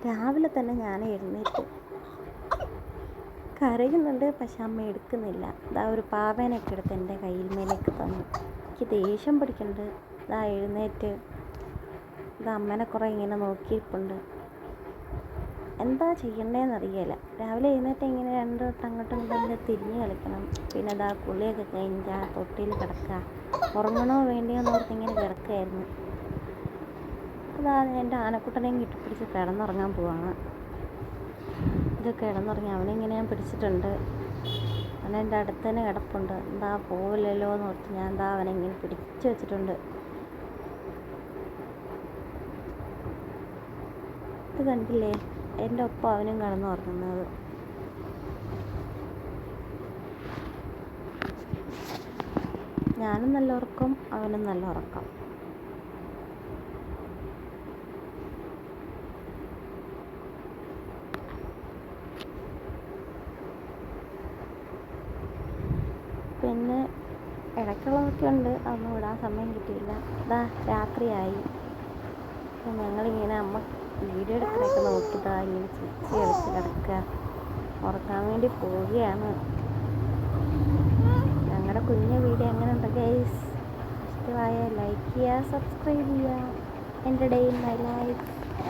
രാവിലെ തന്നെ ഞാൻ എഴുന്നേറ്റ് കരയുന്നുണ്ട്, പക്ഷെ അമ്മ എടുക്കുന്നില്ല. ഇതാ ഒരു പാവേനൊക്കെ എടുത്ത് എൻ്റെ കയ്യിൽ മേലേക്ക് തന്നു. എനിക്ക് ദേഷ്യം പിടിക്കുന്നുണ്ട്. ഇതാ എഴുന്നേറ്റ് ഇതാ അമ്മേനെ കുറേ ഇങ്ങനെ നോക്കിയിരിപ്പുണ്ട്. എന്താ ചെയ്യണ്ടേന്നറിയില്ല. രാവിലെ എഴുന്നേറ്റ് ഇങ്ങനെ രണ്ട് വട്ടം അങ്ങോട്ടും ഇങ്ങോട്ടും തിരിഞ്ഞ് കളിക്കണം. പിന്നെ ഇതാ കുളിയൊക്കെ കഴിഞ്ഞാൽ തൊട്ടിയിൽ കിടക്കുക, ഉറങ്ങണോ വേണ്ടിയോ എന്നോർത്ത് ഇങ്ങനെ കിടക്കുകയായിരുന്നു. അതാ എൻ്റെ ആനക്കുട്ടനെയും കിട്ടിപ്പിടിച്ച് കിടന്നുറങ്ങാൻ പോവാണ്. ഇത് കിടന്നുറങ്ങി അവനിങ്ങനെ ഞാൻ പിടിച്ചിട്ടുണ്ട്. അവൻ എൻ്റെ അടുത്ത് തന്നെ കിടപ്പുണ്ട്. എന്താ പോവില്ലല്ലോ എന്ന് ഓർത്ത് ഞാൻ എന്താ അവനെങ്ങനെ പിടിച്ചു വെച്ചിട്ടുണ്ട്. ഇത് കണ്ടില്ലേ, എൻ്റെ ഒപ്പം അവനും കിടന്നുറങ്ങുന്നത്. ഞാനും നല്ല ഉറക്കം, അവനും നല്ല ഉറക്കം. പിന്നെ ഇടയ്ക്കുള്ളതൊക്കെ ഉണ്ട്, അതൊന്നും വിടാൻ സമയം കിട്ടിയില്ല. ഇതാ രാത്രിയായി. അപ്പം ഞങ്ങളിങ്ങനെ അമ്മ വീഡിയോ എടുക്കണൊക്കെ നോക്കിയതാ ഇങ്ങനെ ചിരിച്ച് കളിച്ച് കിടക്കുക, ഉറക്കാൻ വേണ്ടി പോവുകയാണ്. ഞങ്ങളുടെ കുഞ്ഞു വീഡിയോ എങ്ങനെ ഉണ്ട് ഗൈസ്? ഇഷ്ടമായ ലൈക്ക് ചെയ്യുക, സബ്സ്ക്രൈബ് ചെയ്യുക. എൻ്റെ ഡേ ഇൻ മൈ ലൈഫ്.